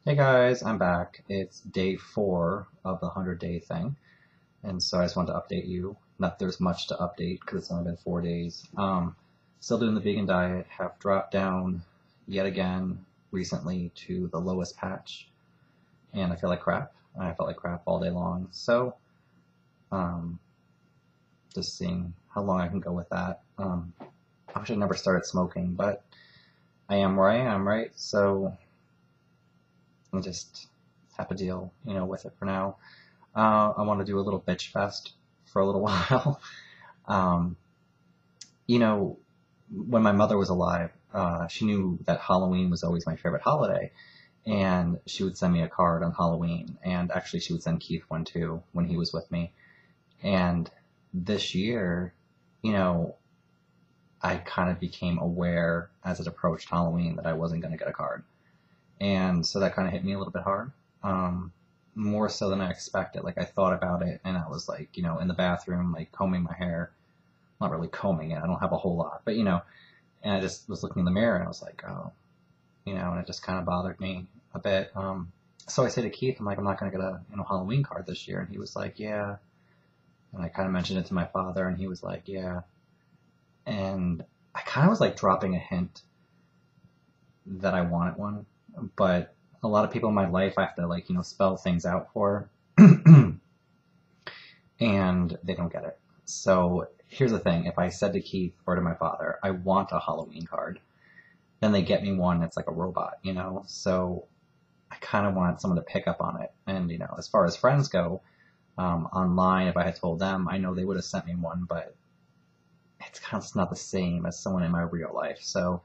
Hey guys, I'm back. It's day 4 of the 100-day thing, and so I just wanted to update you. Not that there's much to update because it's only been 4 days. Still doing the vegan diet. Have dropped down yet again recently to the lowest patch, and I feel like crap. I felt like crap all day long. So, um, just seeing how long I can go with that. I wish I never started smoking, but I am where I am, right? So I just have to deal, with it for now. I want to do a little bitch fest for a little while. Um, you know, when my mother was alive, she knew that Halloween was always my favorite holiday, and she would send me a card on Halloween. And actually, she would send Keith one too when he was with me. And this year, you know, I kind of became aware as it approached Halloween that I wasn't going to get a card. And so that kind of hit me a little bit hard. More so than I expected. Like I thought about it and I was like, in the bathroom, like combing my hair. Not really combing it. I don't have a whole lot, but and I just was looking in the mirror and I was like, oh, and it just kind of bothered me a bit. So I say to Keith, I'm like, I'm not going to get a Halloween card this year, and he was like, yeah. And I kind of mentioned it to my father, and he was like, yeah. And I kind of was like dropping a hint that I wanted one, but a lot of people in my life I have to like spell things out for, and they don't get it. So here's the thing: if I said to Keith or to my father, I want a Halloween card, then they get me one that's like a robot. So I kind of wanted someone to pick up on it. And as far as friends go, online, if I had told them, I know they would have sent me one, but it's kind of not the same as someone in my real life. So,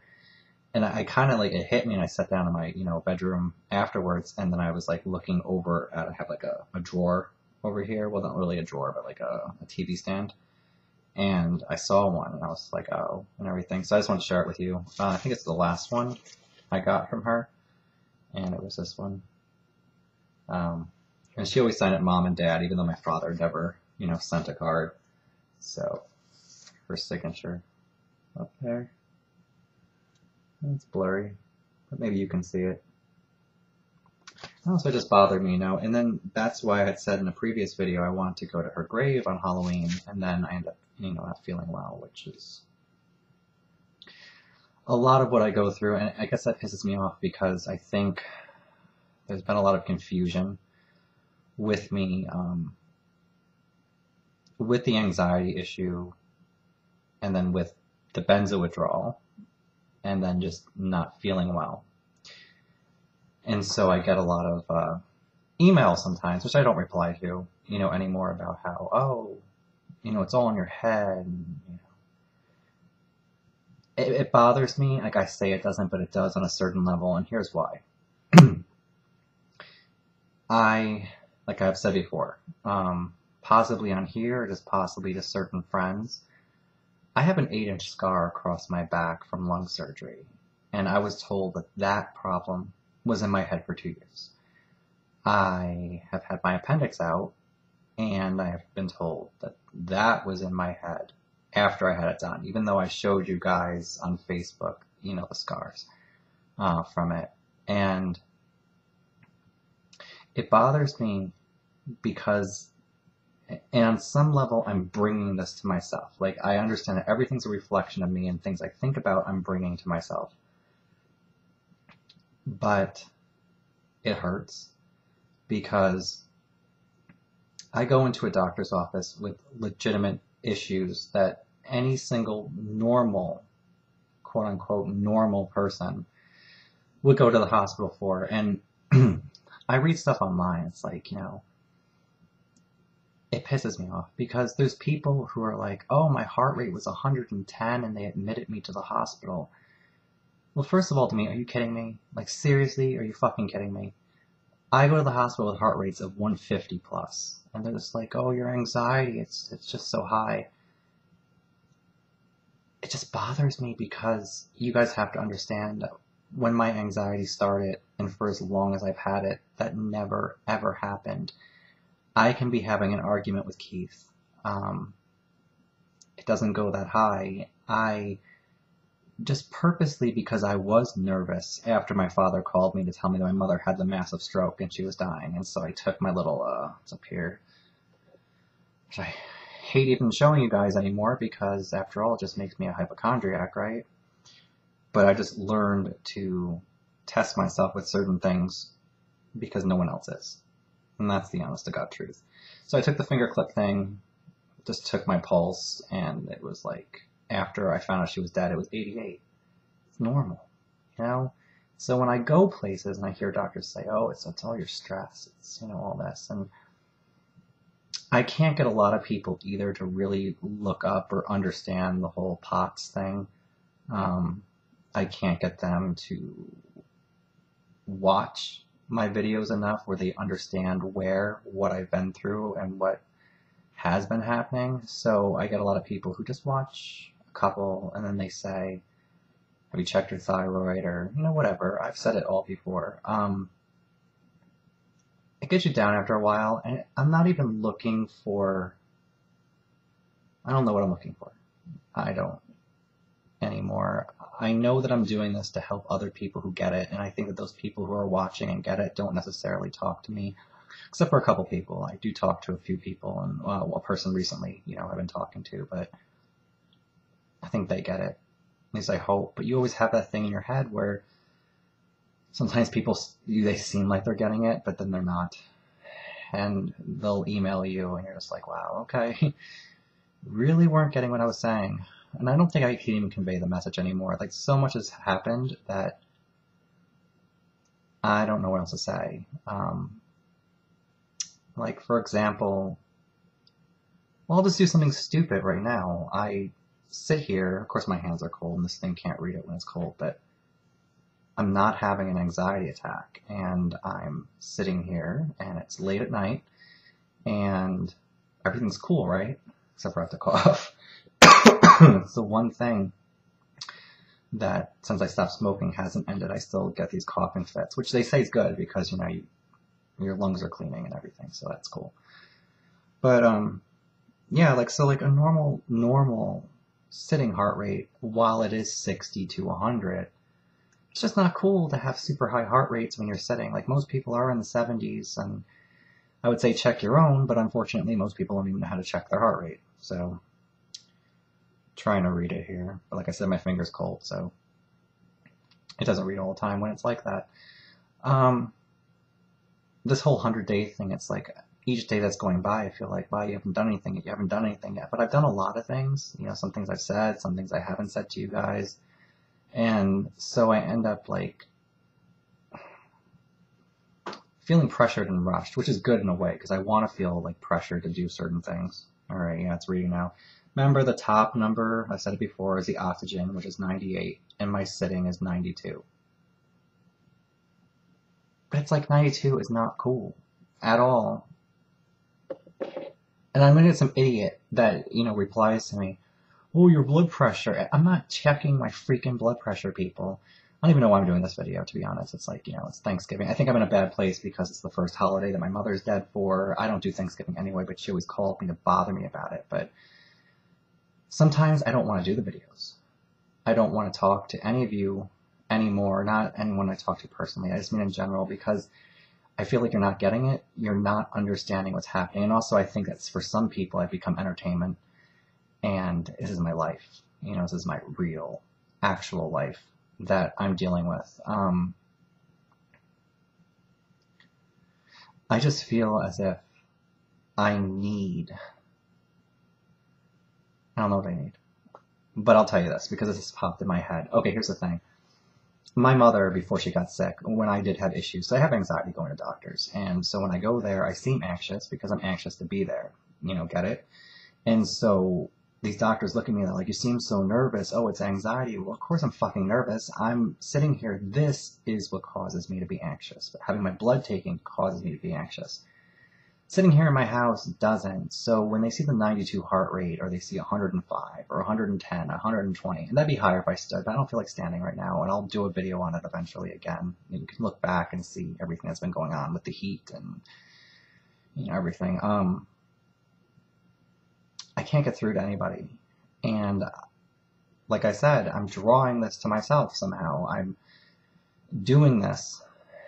and I kind of like it hit me, and I sat down in my bedroom afterwards, and then I was like looking over at I have like a drawer over here. Well, not really a drawer, but like a TV stand. And I saw one, and I was like, oh, and everything. So I just want to share it with you. I think it's the last one I got from her, and it was this one. Um, and she always signed it mom and dad, even though my father never, sent a card. So her signature up there. It's blurry, but maybe you can see it. So it just bothered me, And then that's why I had said in a previous video I wanted to go to her grave on Halloween, and then I end up, not feeling well, which is a lot of what I go through, and I guess that pisses me off because I think there's been a lot of confusion with me, with the anxiety issue, and then with the benzo withdrawal, and then just not feeling well. And so I get a lot of emails sometimes, which I don't reply to, anymore about how, oh, it's all in your head. And, it bothers me. Like I say it doesn't, but it does on a certain level, and here's why. Like I've said before, possibly on here, or just possibly to certain friends, I have an 8-inch scar across my back from lung surgery, and I was told that that problem was in my head for 2 years. I have had my appendix out, and I have been told that that was in my head after I had it done, even though I showed you guys on Facebook, the scars from it. And it bothers me because, and on some level, I'm bringing this to myself. Like, I understand that everything's a reflection of me, and things I think about, I'm bringing to myself. But it hurts because I go into a doctor's office with legitimate issues that any single normal, quote unquote, normal person would go to the hospital for. And I read stuff online. It's like, it pisses me off because there's people who are like, oh, my heart rate was 110 and they admitted me to the hospital. Well, first of all, to me, are you kidding me? Like, seriously, are you fucking kidding me? I go to the hospital with heart rates of 150 plus, and they're just like, oh, your anxiety, it's just so high. It just bothers me because you guys have to understand that when my anxiety started, and for as long as I've had it, that never, ever happened. I can be having an argument with Keith. It doesn't go that high. I just purposely because I was nervous after my father called me to tell me that my mother had the massive stroke and she was dying. And so I took my little, it's up here, which I hate even showing you guys anymore because after all, it just makes me a hypochondriac, right? But I just learned to test myself with certain things because no one else is. And that's the honest to God truth. So I took the finger clip thing, just took my pulse, and it was like, after I found out she was dead, it was 88. It's normal, you know? So when I go places and I hear doctors say, oh, it's all your stress, it's, all this, and I can't get a lot of people either to really look up or understand the whole POTS thing. I can't get them to watch my videos enough where they understand what I've been through and what has been happening. So I get a lot of people who just watch a couple and then they say, have you checked your thyroid, or whatever. I've said it all before. It gets you down after a while, and I'm not even looking for, I don't know what I'm looking for. I don't anymore. I know that I'm doing this to help other people who get it, and I think that those people who are watching and get it don't necessarily talk to me, except for a couple people. I do talk to a few people, and a person recently, I've been talking to, but I think they get it. At least I hope. But you always have that thing in your head where sometimes people, they seem like they're getting it, but then they're not. And they'll email you, and you're just like, wow, okay. Really weren't getting what I was saying. And I don't think I can even convey the message anymore. Like, so much has happened that I don't know what else to say. Like, for example, well, I'll just do something stupid right now. I sit here, of course my hands are cold, and this thing can't read it when it's cold, but I'm not having an anxiety attack, and I'm sitting here, and it's late at night, and everything's cool, right? Except for I have to cough. It's the one thing that, since I stopped smoking, hasn't ended. I still get these coughing fits, which they say is good because, your lungs are cleaning and everything, so that's cool. But, yeah, like a normal sitting heart rate, while it is 60 to 100, it's just not cool to have super high heart rates when you're sitting. Like, most people are in the 70s, and I would say check your own, but unfortunately most people don't even know how to check their heart rate. So, trying to read it here. But like I said, my finger's cold, so it doesn't read all the time when it's like that. This whole 100-day thing, it's like each day that's going by, I feel like, wow, you haven't done anything yet. You haven't done anything yet. But I've done a lot of things. Some things I've said, some things I haven't said to you guys. And so I end up like feeling pressured and rushed, which is good in a way because I want to feel like pressured to do certain things. All right, yeah, it's reading now. Remember, the top number, I said it before, is the oxygen, which is 98, and my sitting is 92. But it's like 92 is not cool at all. And I'm going to get some idiot that, replies to me, oh, your blood pressure. I'm not checking my freaking blood pressure, people. I don't even know why I'm doing this video, to be honest. It's like, it's Thanksgiving. I think I'm in a bad place because it's the first holiday that my mother's dead for. I don't do Thanksgiving anyway, but she always called me to bother me about it. But sometimes I don't want to do the videos. I don't want to talk to any of you anymore, not anyone I talk to personally. I just mean in general, because I feel like you're not getting it. You're not understanding what's happening. And also I think that's for some people I've become entertainment, and this is my life. This is my real, actual life that I'm dealing with. I just feel as if I don't know what I need. But I'll tell you this, because this has popped in my head. Okay, here's the thing. My mother, before she got sick, when I did have issues, so I have anxiety going to doctors. And so when I go there, I seem anxious because I'm anxious to be there. Get it? And so these doctors look at me and they're like, you seem so nervous. Oh, it's anxiety. Well, of course I'm fucking nervous. I'm sitting here. This is what causes me to be anxious. But having my blood taken causes me to be anxious. Sitting here in my house doesn't. So when they see the 92 heart rate, or they see 105 or 110, 120, and that'd be higher if I stood, but I don't feel like standing right now, and I'll do a video on it eventually again. You can look back and see everything that's been going on with the heat and everything. I can't get through to anybody, and like I said, I'm drawing this to myself somehow. I'm doing this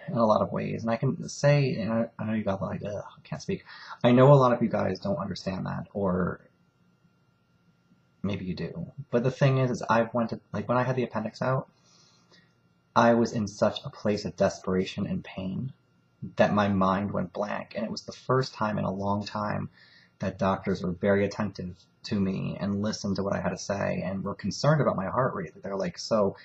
in a lot of ways. And I can say, and I know you got like, ugh, I can't speak. I know a lot of you guys don't understand that, or maybe you do. But the thing is I went to, like, when I had the appendix out, I was in such a place of desperation and pain that my mind went blank. And it was the first time in a long time that doctors were very attentive to me and listened to what I had to say and were concerned about my heart rate. They're like, so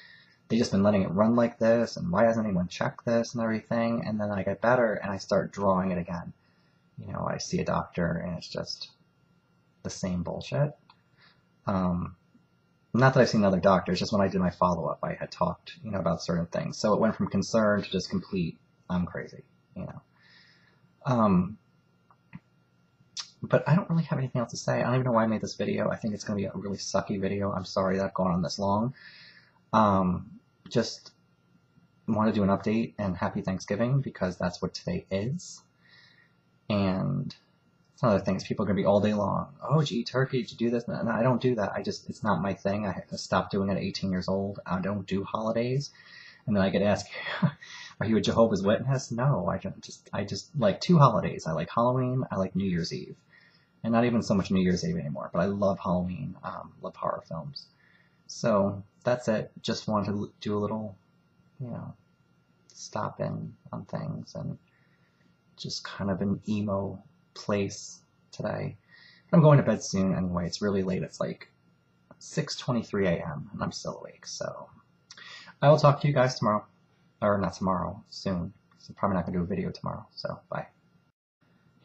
they just been letting it run like this, and why hasn't anyone checked this and everything? And then I get better and I start drawing it again. You know, I see a doctor and it's just the same bullshit. Not that I've seen other doctors, just when I did my follow-up, I had talked, you know, about certain things. So it went from concern to just complete, I'm crazy, you know. But I don't really have anything else to say. I don't even know why I made this video. I think it's going to be a really sucky video. I'm sorry that I've gone on this long. Just want to do an update and happy Thanksgiving, because that's what today is. And some other things, people are going to be all day long, oh, did you eat turkey, did you do this? And I don't do that. It's not my thing. I stopped doing it at 18 years old. I don't do holidays. And then I get asked, are you a Jehovah's Witness? No, I just like 2 holidays. I like Halloween, I like New Year's Eve. And not even so much New Year's Eve anymore, but I love Halloween, love horror films. So that's it. Just wanted to do a little, you know, stop in on things and just kind of an emo place today. I'm going to bed soon anyway. It's really late. It's like 6:23 a.m. and I'm still awake. So I will talk to you guys tomorrow. Or not tomorrow, soon. So I'm probably not going to do a video tomorrow. So bye.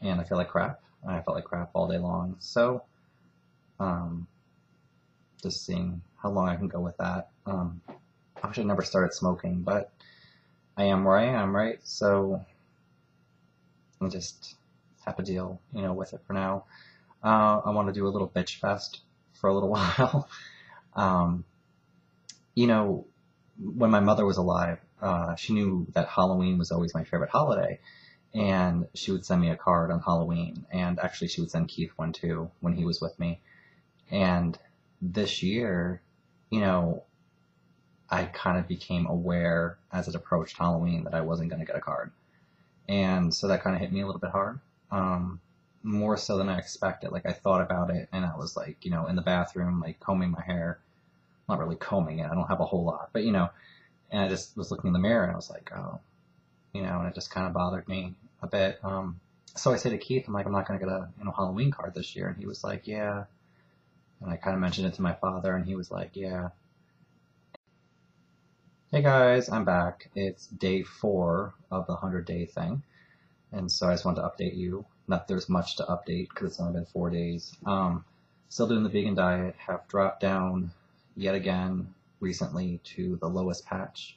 And I feel like crap. I felt like crap all day long. So just seeing how long I can go with that. I wish I never started smoking, but I am where I am, right? So I just have to deal, you know, with it for now. I want to do a little bitch fest for a little while. You know, when my mother was alive, she knew that Halloween was always my favorite holiday, and she would send me a card on Halloween, and actually she would send Keith one too when he was with me. And this year, you know, I kind of became aware as it approached Halloween that I wasn't going to get a card. And so that kind of hit me a little bit hard. More so than I expected. Like, I thought about it, and I was like, you know, in the bathroom, like combing my hair. Not really combing it, I don't have a whole lot, but you know, and I just was looking in the mirror and I was like, oh, you know, and it just kind of bothered me a bit. So I say to Keith, I'm like, I'm not going to get a, you know, Halloween card this year. And he was like, yeah. And I kind of mentioned it to my father, and he was like, yeah. Hey guys, I'm back. It's day 4 of the 100-day thing. And so I just wanted to update you. Not there's much to update because it's only been 4 days. Still doing the vegan diet, have dropped down yet again recently to the lowest patch.